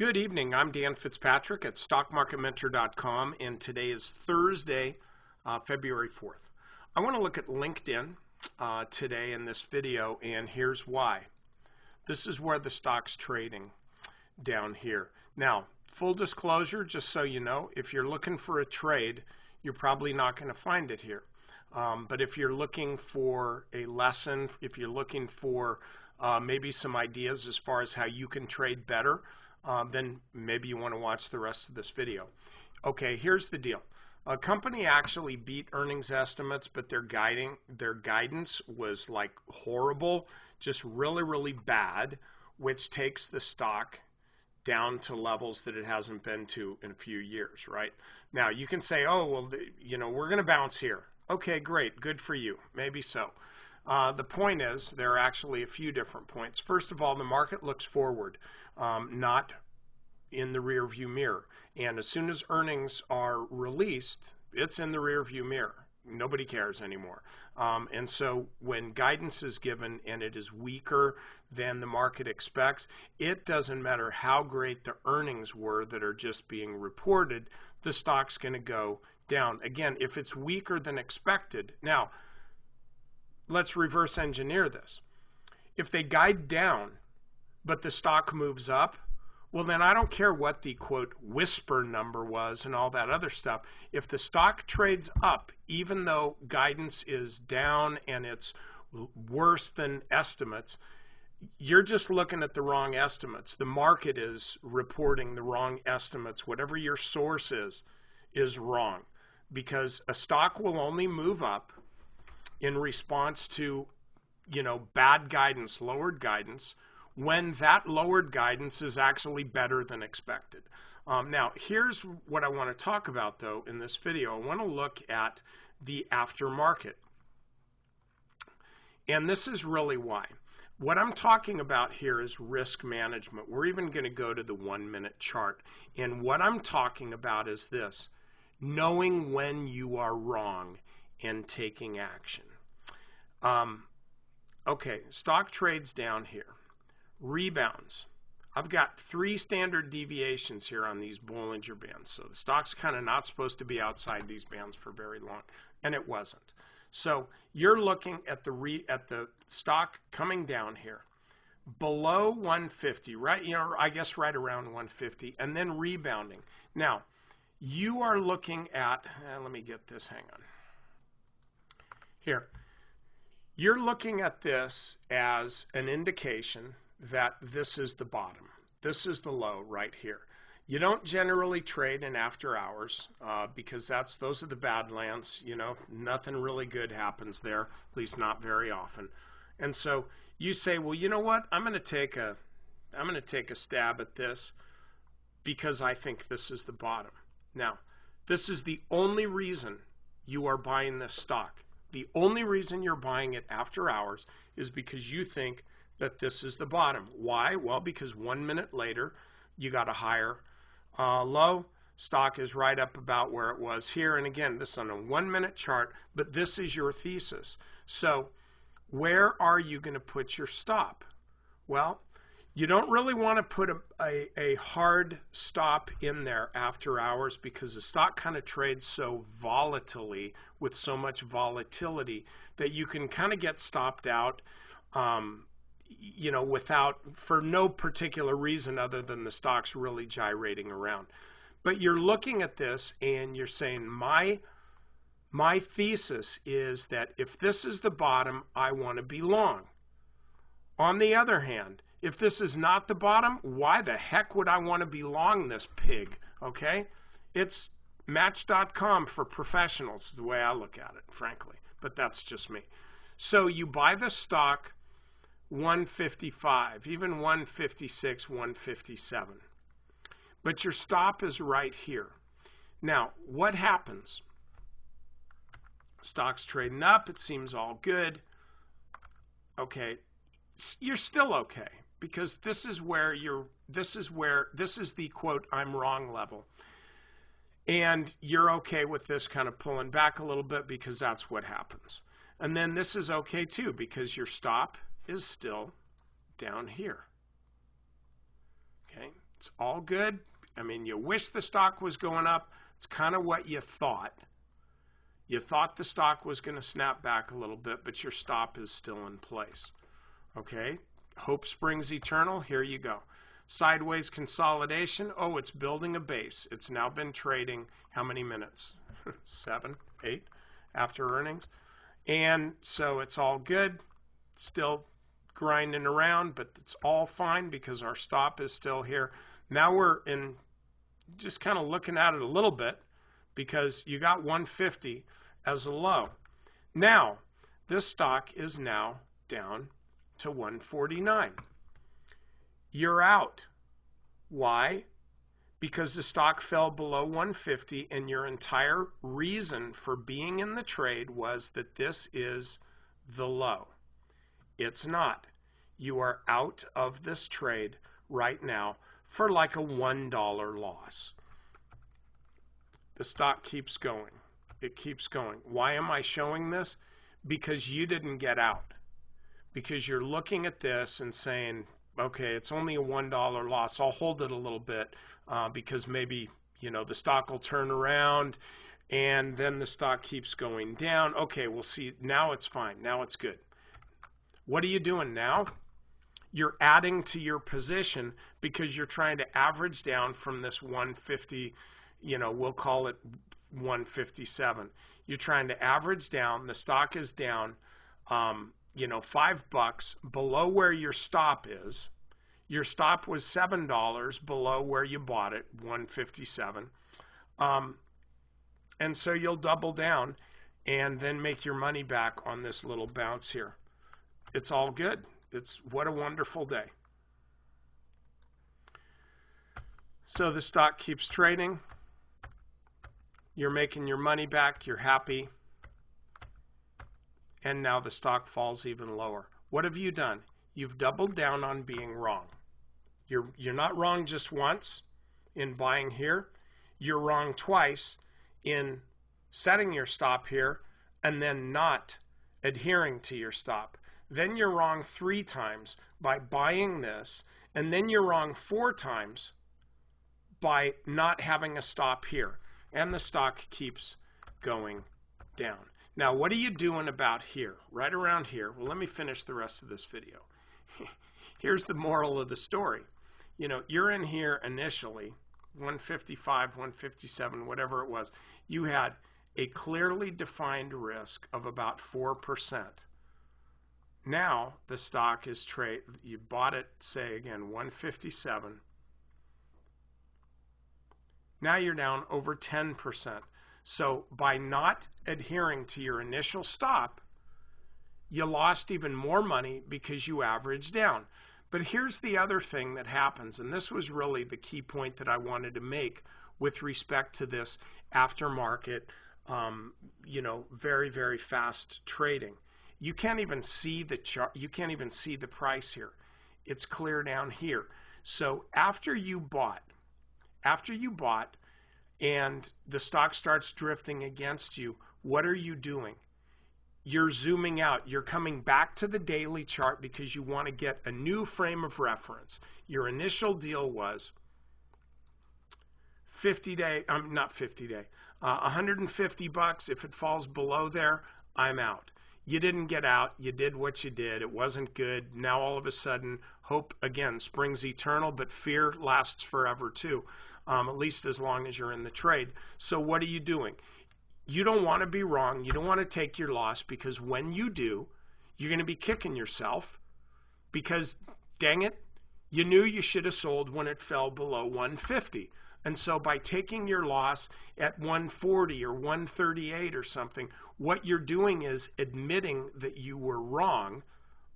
Good evening. I'm Dan Fitzpatrick at StockMarketMentor.com, and today is Thursday, February 4th. I want to look at LinkedIn today in this video, and here's why. This is where the stock's trading down here. Now, full disclosure, just so you know, if you're looking for a trade, you're probably not going to find it here. But if you're looking for a lesson, if you're looking for maybe some ideas as far as how you can trade better, then maybe you want to watch the rest of this video. Okay, here's the deal. A company actually beat earnings estimates, but their guidance was like horrible, just really bad, which takes the stock down to levels that it hasn't been to in a few years, right? Now, you can say, oh, well, we're going to bounce here. Okay, great, good for you, maybe so. The point is, there are actually a few different points. First of all, the market looks forward, not in the rear view mirror. And as soon as earnings are released, it's in the rear view mirror. Nobody cares anymore. And so when guidance is given and it is weaker than the market expects, it doesn't matter how great the earnings were that are just being reported, the stock's going to go down. Again, if it's weaker than expected. Now, let's reverse engineer this. If they guide down, but the stock moves up, well, then I don't care what the, quote, whisper number was and all that other stuff. If the stock trades up, even though guidance is down and it's worse than estimates, you're just looking at the wrong estimates. The market is reporting the wrong estimates. Whatever your source is wrong, because a stock will only move up in response to, bad guidance, lowered guidance, when that lowered guidance is actually better than expected. Now, here's what I want to talk about, though, in this video. I want to look at the aftermarket. And this is really why. What I'm talking about here is risk management. We're even going to go to the 1-minute chart. And what I'm talking about is this: knowing when you are wrong and taking action. Okay, stock trades down here. Rebounds. I've got 3 standard deviations here on these Bollinger Bands. So the stock's kind of not supposed to be outside these bands for very long, and it wasn't. So you're looking at the stock coming down here below 150, right? I guess right around 150, and then rebounding. Now, you are looking at, let me get this, hang on. Here. You're looking at this as an indication that this is the bottom. This is the low right here. You don't generally trade in after hours because those are the badlands. Nothing really good happens there, at least not very often. And so you say, well, you know what? I'm going to take a stab at this because I think this is the bottom. Now, this is the only reason you are buying this stock. The only reason you're buying it after hours is because you think that this is the bottom. Why? Well, because 1 minute later, you got a higher low. Stock is right up about where it was here. And again, this is on a 1-minute chart, but this is your thesis. So where are you going to put your stop? Well, you don't really want to put a hard stop in there after hours because the stock kind of trades so volatilely with so much volatility that you can kind of get stopped out, for no particular reason other than the stock's really gyrating around. But you're looking at this and you're saying, my thesis is that if this is the bottom, I want to be long. On the other hand, if this is not the bottom, why the heck would I want to be long this pig? Okay? It's Match.com for professionals is the way I look at it, frankly. But that's just me. So you buy the stock 155, even 156, 157. But your stop is right here. Now, what happens? Stock's trading up. It seems all good. Okay. You're still okay because this is the quote, I'm wrong level. And you're okay with this kind of pulling back a little bit because that's what happens. And then this is okay too because your stop is still down here. Okay, It's all good. I mean, you wish the stock was going up. It's kind of what you thought. You thought the stock was going to snap back a little bit, but your stop is still in place. Okay? Hope springs eternal. Here you go. Sideways consolidation. Oh, it's building a base. It's now been trading how many minutes? 7, 8 after earnings. And so it's all good. Still grinding around, but it's all fine because our stop is still here. Now we're in just kind of looking at it a little bit because you got 150 as a low. Now, this stock is now down to 149. You're out. Why? Because the stock fell below 150 and your entire reason for being in the trade was that this is the low. It's not. You are out of this trade right now for like a $1 loss. The stock keeps going. It keeps going. Why am I showing this? Because you didn't get out. Because you're looking at this and saying, okay, it's only a $1 loss. I'll hold it a little bit because maybe, the stock will turn around and then the stock keeps going down. Okay, we'll see. Now it's fine. Now it's good. What are you doing now? You're adding to your position because you're trying to average down from this 150, we'll call it 157. You're trying to average down. The stock is down, $5 below where your stop is. Your stop was $7 below where you bought it, 157. And so you'll double down and then make your money back on this little bounce here. It's all good. What a wonderful day. So the stock keeps trading. You're making your money back. You're happy. And now the stock falls even lower. What have you done? You've doubled down on being wrong. You're not wrong just once in buying here. You're wrong twice in setting your stop here and then not adhering to your stop. Then you're wrong 3 times by buying this, and then you're wrong 4 times by not having a stop here. And the stock keeps going down. Now, what are you doing about here? Right around here. Well, let me finish the rest of this video. Here's the moral of the story. You're in here initially, 155, 157, whatever it was. You had a clearly defined risk of about 4%. Now the stock is you bought it, say again, 157. Now you're down over 10%. So by not adhering to your initial stop, you lost even more money because you averaged down. But here's the other thing that happens, and this was really the key point that I wanted to make with respect to this aftermarket, very, very fast trading. You can't even see the chart. You can't even see the price here. It's clear down here. So after you bought and the stock starts drifting against you, what are you doing? You're zooming out. You're coming back to the daily chart because you want to get a new frame of reference. Your initial deal was 150 bucks. If it falls below there, I'm out. You didn't get out. You did what you did. It wasn't good. Now all of a sudden, hope again springs eternal, but fear lasts forever too, at least as long as you're in the trade. So what are you doing? You don't want to be wrong. You don't want to take your loss because when you do, you're going to be kicking yourself because, dang it, you knew you should have sold when it fell below 150. And so by taking your loss at 140 or 138 or something, what you're doing is admitting that you were wrong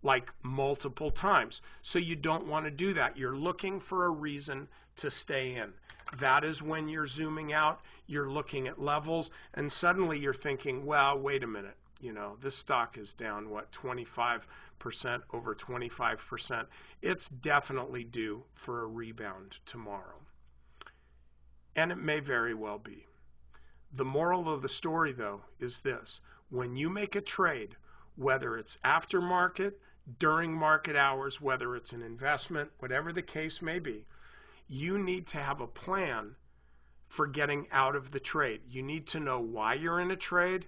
like multiple times. So you don't want to do that. You're looking for a reason to stay in. That is when you're zooming out, you're looking at levels, and suddenly you're thinking, well, wait a minute. This stock is down, 25% over 25%. It's definitely due for a rebound tomorrow. And it may very well be. The moral of the story, though, is this. When you make a trade, whether it's aftermarket, during market hours, whether it's an investment, whatever the case may be, you need to have a plan for getting out of the trade. You need to know why you're in a trade,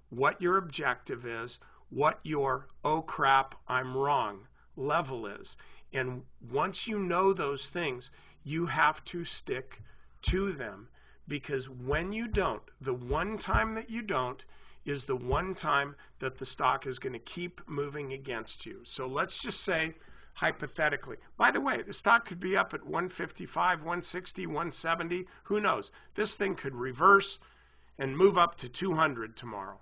what your objective is, what your oh crap, I'm wrong level is. And once you know those things, you have to stick to them, because when you don't, the one time that you don't is the one time that the stock is going to keep moving against you. So let's just say, hypothetically, by the way, the stock could be up at 155, 160, 170, who knows? This thing could reverse and move up to 200 tomorrow.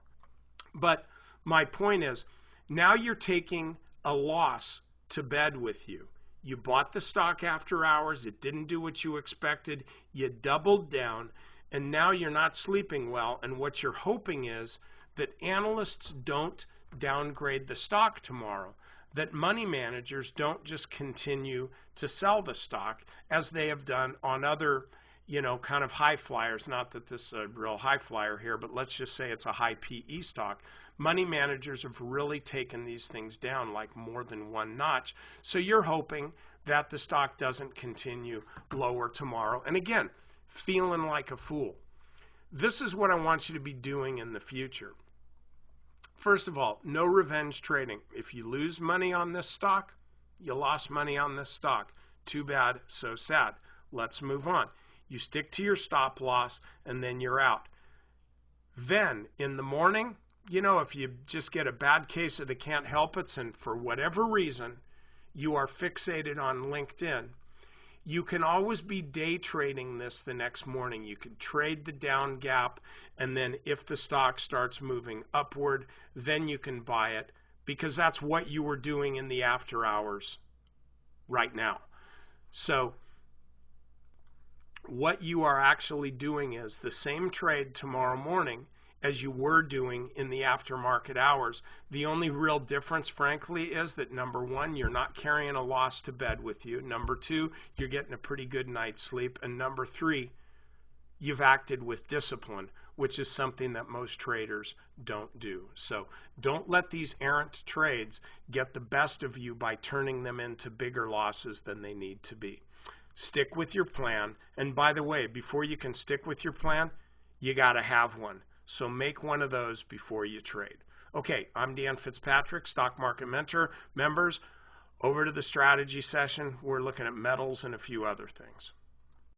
But my point is, now you're taking a loss to bed with you. You bought the stock after hours, it didn't do what you expected, you doubled down, and now you're not sleeping well, and what you're hoping is that analysts don't downgrade the stock tomorrow, that money managers don't just continue to sell the stock as they have done on other, kind of high flyers. Not that this is a real high flyer here, but let's just say it's a high PE stock. Money managers have really taken these things down like more than one notch. So you're hoping that the stock doesn't continue lower tomorrow. And again, feeling like a fool. This is what I want you to be doing in the future. First of all, no revenge trading. If you lose money on this stock, you lost money on this stock. Too bad, so sad. Let's move on. You stick to your stop loss, and then you're out. Then, in the morning, if you just get a bad case of the can't help it's, and for whatever reason, you are fixated on LinkedIn, you can always be day trading this the next morning. You can trade the down gap, and then if the stock starts moving upward, then you can buy it, because that's what you were doing in the after hours right now. So what you are actually doing is the same trade tomorrow morning as you were doing in the aftermarket hours. The only real difference, frankly, is that number one, you're not carrying a loss to bed with you. Number two, you're getting a pretty good night's sleep. And number three, you've acted with discipline, which is something that most traders don't do. So don't let these errant trades get the best of you by turning them into bigger losses than they need to be. Stick with your plan. And by the way, before you can stick with your plan, you got to have one. So make one of those before you trade. Okay, I'm Dan Fitzpatrick, Stock Market Mentor. Members, over to the strategy session. We're looking at metals and a few other things.